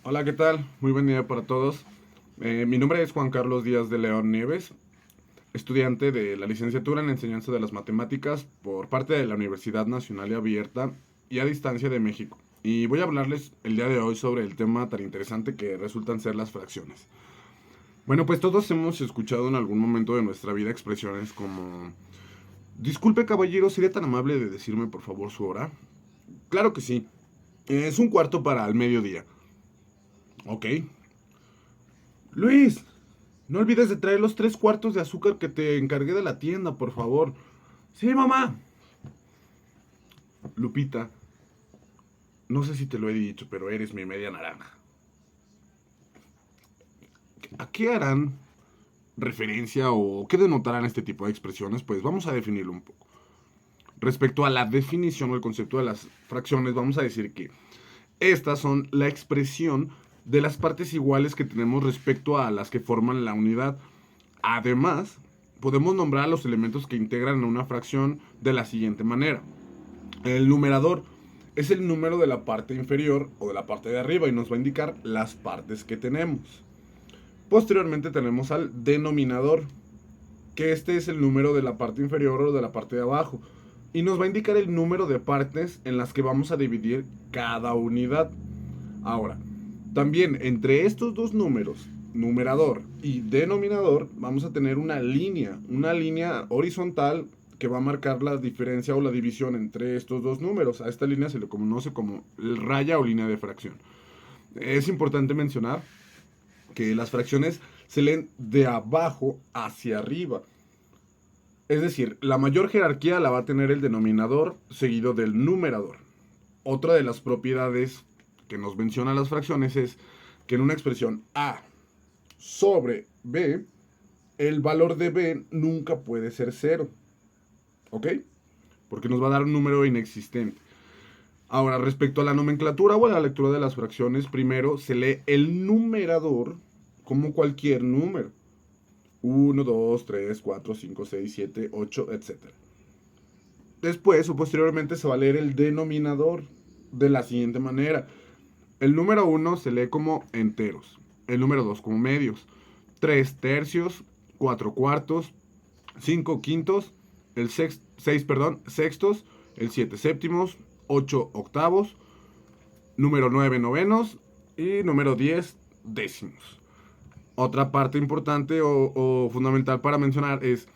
Hola, ¿qué tal? Muy buen día para todos. Mi nombre es Juan Carlos Díaz de León Nieves, estudiante de la licenciatura en Enseñanza de las Matemáticas por parte de la Universidad Nacional y Abierta y a Distancia de México. Y voy a hablarles el día de hoy sobre el tema tan interesante que resultan ser las fracciones. Bueno, pues todos hemos escuchado en algún momento de nuestra vida expresiones como: disculpe caballero, ¿sería tan amable de decirme por favor su hora? Claro que sí. Es un cuarto para el mediodía. Ok. Luis, no olvides de traer los 3 cuartos de azúcar que te encargué de la tienda, por favor. Sí, mamá. Lupita, no sé si te lo he dicho, pero eres mi media naranja. ¿A qué harán referencia o qué denotarán este tipo de expresiones? Pues vamos a definirlo un poco. Respecto a la definición o el concepto de las fracciones, vamos a decir que estas son la expresión de las partes iguales que tenemos respecto a las que forman la unidad. Además, podemos nombrar a los elementos que integran una fracción de la siguiente manera. El numerador es el número de la parte inferior o de la parte de arriba y nos va a indicar las partes que tenemos. Posteriormente tenemos al denominador, que este es el número de la parte inferior o de la parte de abajo y nos va a indicar el número de partes en las que vamos a dividir cada unidad. Ahora, también entre estos dos números, numerador y denominador, vamos a tener una línea horizontal que va a marcar la diferencia o la división entre estos dos números. A esta línea se le conoce como raya o línea de fracción. Es importante mencionar que las fracciones se leen de abajo hacia arriba. Es decir, la mayor jerarquía la va a tener el denominador seguido del numerador. Otra de las propiedades que nos mencionan las fracciones es que en una expresión A sobre B, el valor de B nunca puede ser 0. ¿Ok? Porque nos va a dar un número inexistente. Ahora, respecto a la nomenclatura o a la lectura de las fracciones, primero se lee el numerador como cualquier número. 1, 2, 3, 4, 5, 6, 7, 8, etc. Después o posteriormente se va a leer el denominador de la siguiente manera. El número 1 se lee como enteros, el número 2 como medios, 3 tercios, 4 cuartos, 5 quintos, el 6 sextos, el 7 séptimos, 8 octavos, número 9 novenos y número 10 décimos. Otra parte importante o fundamental para mencionar es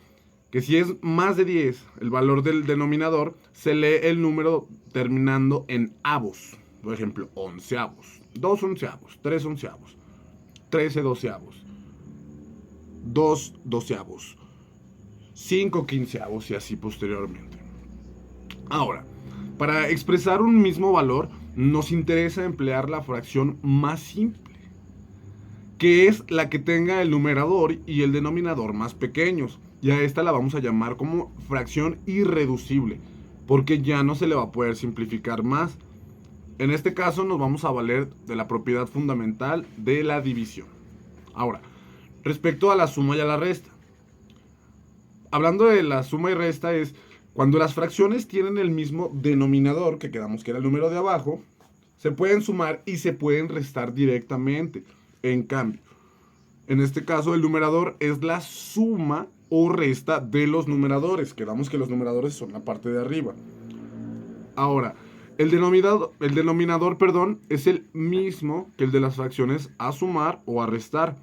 que si es más de 10 el valor del denominador, se lee el número terminando en avos. Por ejemplo, onceavos, 2 onceavos, 3 onceavos, 13 doceavos, 2 doceavos, 5 quinceavos y así posteriormente. Ahora, para expresar un mismo valor, nos interesa emplear la fracción más simple, que es la que tenga el numerador y el denominador más pequeños. Y a esta la vamos a llamar como fracción irreducible, porque ya no se le va a poder simplificar más. En este caso nos vamos a valer de la propiedad fundamental de la división. Ahora, respecto a la suma y a la resta. Hablando de la suma y resta es cuando las fracciones tienen el mismo denominador, que quedamos que era el número de abajo, se pueden sumar y se pueden restar directamente. En cambio, en este caso el numerador es la suma o resta de los numeradores. Quedamos que los numeradores son la parte de arriba. Ahora, el denominador, perdón, es el mismo que el de las fracciones a sumar o a restar.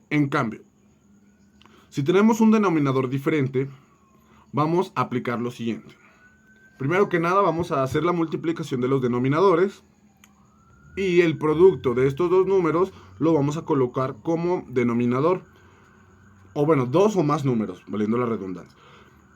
En cambio, si tenemos un denominador diferente, vamos a aplicar lo siguiente. Primero que nada, vamos a hacer la multiplicación de los denominadores y el producto de estos dos números lo vamos a colocar como denominador. O bueno, dos o más números, valiendo la redundancia.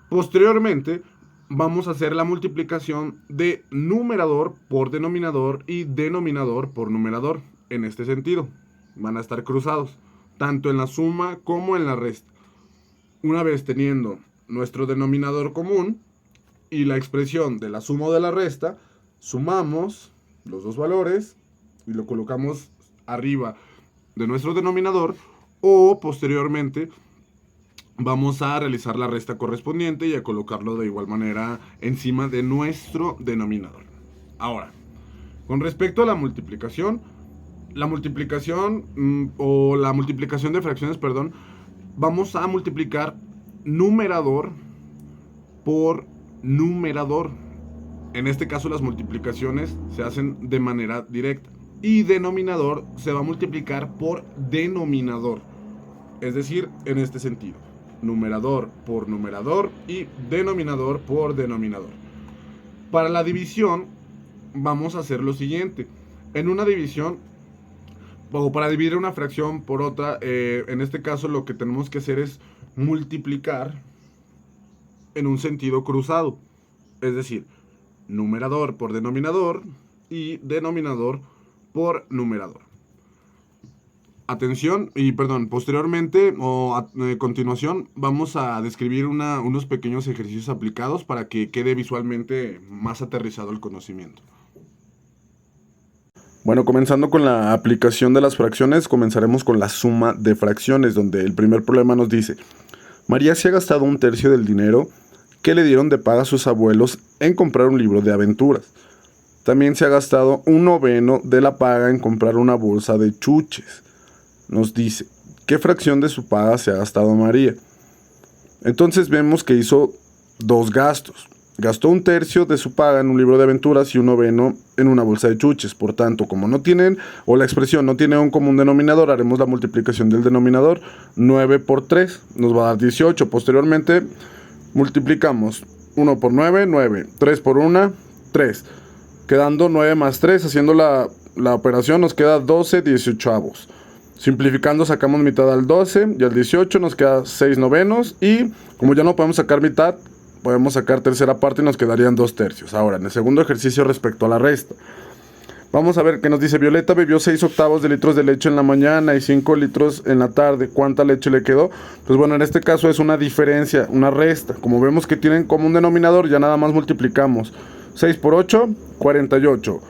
Posteriormente, vamos a hacer la multiplicación de numerador por denominador y denominador por numerador. En este sentido, van a estar cruzados, tanto en la suma como en la resta. Una vez teniendo nuestro denominador común y la expresión de la suma o de la resta, sumamos los dos valores y lo colocamos arriba de nuestro denominador, o posteriormente vamos a realizar la resta correspondiente y a colocarlo de igual manera encima de nuestro denominador. Ahora, con respecto a la multiplicación, la multiplicación o la multiplicación de fracciones, perdón, vamos a multiplicar numerador por numerador. En este caso las multiplicaciones se hacen de manera directa. Y denominador se va a multiplicar por denominador. Es decir, en este sentido. Numerador por numerador y denominador por denominador. Para la división vamos a hacer lo siguiente. En una división, o para dividir una fracción por otra, en este caso lo que tenemos que hacer es multiplicar en un sentido cruzado. Es decir, numerador por denominador y denominador por numerador. Atención, y perdón, posteriormente o a continuación vamos a describir unos pequeños ejercicios aplicados para que quede visualmente más aterrizado el conocimiento. Bueno, comenzando con la aplicación de las fracciones, comenzaremos con la suma de fracciones, donde el primer problema nos dice: María se ha gastado un tercio del dinero que le dieron de paga a sus abuelos en comprar un libro de aventuras. También se ha gastado un noveno de la paga en comprar una bolsa de chuches. Nos dice, ¿qué fracción de su paga se ha gastado María? Entonces vemos que hizo dos gastos. Gastó un tercio de su paga en un libro de aventuras y un noveno en una bolsa de chuches. Por tanto, como no tienen, o la expresión no tiene un común denominador, haremos la multiplicación del denominador. 9 por 3 nos va a dar 18. Posteriormente, multiplicamos 1 por 9, 9. 3 por 1, 3. Quedando 9 más 3, haciendo la operación nos queda 12 18avos. Simplificando sacamos mitad al 12 y al 18 nos queda 6 novenos. Y como ya no podemos sacar mitad, podemos sacar tercera parte y nos quedarían 2 tercios. Ahora, en el segundo ejercicio respecto a la resta, vamos a ver qué nos dice. Violeta bebió 6 octavos de litros de leche en la mañana y 5 litros en la tarde. ¿Cuánta leche le quedó? Pues bueno, en este caso es una diferencia, una resta. Como vemos que tienen como un denominador, ya nada más multiplicamos. 6 por 8, 48.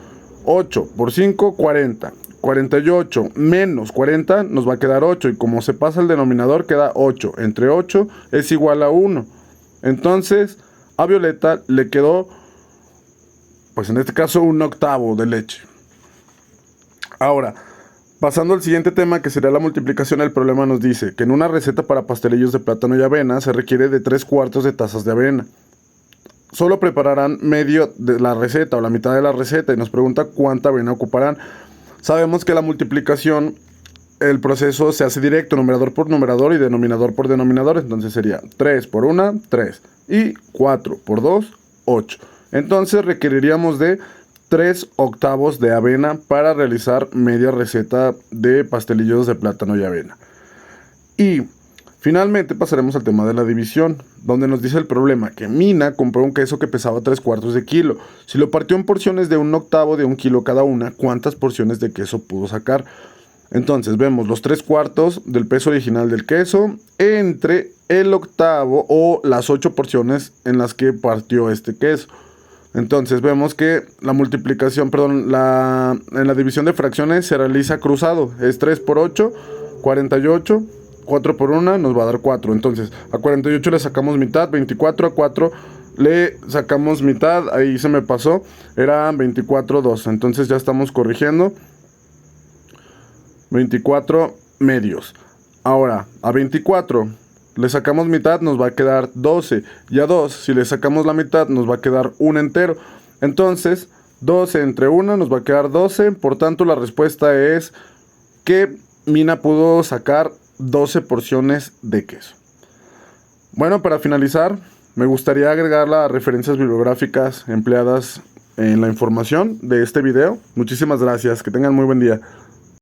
8 por 5, 40. 48 menos 40 nos va a quedar 8. Y como se pasa el denominador, queda 8. Entre 8 es igual a 1. Entonces, a Violeta le quedó, pues en este caso, un octavo de leche. Ahora, pasando al siguiente tema, que sería la multiplicación, el problema nos dice que en una receta para pastelillos de plátano y avena se requiere de 3/4 de tazas de avena. Solo prepararán medio de la receta o la mitad de la receta y nos pregunta cuánta avena ocuparán. Sabemos que la multiplicación, el proceso se hace directo, numerador por numerador y denominador por denominador. Entonces sería 3 por 1, 3. Y 4 por 2, 8. Entonces requeriríamos de 3 octavos de avena para realizar media receta de pastelillos de plátano y avena. Y finalmente pasaremos al tema de la división, donde nos dice el problema que Mina compró un queso que pesaba 3/4 de kilo. Si lo partió en porciones de 1/8 de 1 kilo cada una, ¿cuántas porciones de queso pudo sacar? Entonces vemos los 3/4 del peso original del queso entre el octavo o las 8 porciones en las que partió este queso. Entonces vemos que la multiplicación, en la división de fracciones se realiza cruzado. Es 3 por 8, 48, 4 por 1 nos va a dar 4. Entonces a 48 le sacamos mitad, 24 a 4 le sacamos mitad, ahí se me pasó, era 24/2. Entonces ya estamos corrigiendo. 24 medios. Ahora, a 24 le sacamos mitad, nos va a quedar 12. Y a 2, si le sacamos la mitad, nos va a quedar 1 entero. Entonces, 12 entre 1 nos va a quedar 12. Por tanto, la respuesta es que Mina pudo sacar 12 porciones de queso. Bueno, para finalizar, me gustaría agregar las referencias bibliográficas empleadas en la información de este video. Muchísimas gracias. Que tengan muy buen día.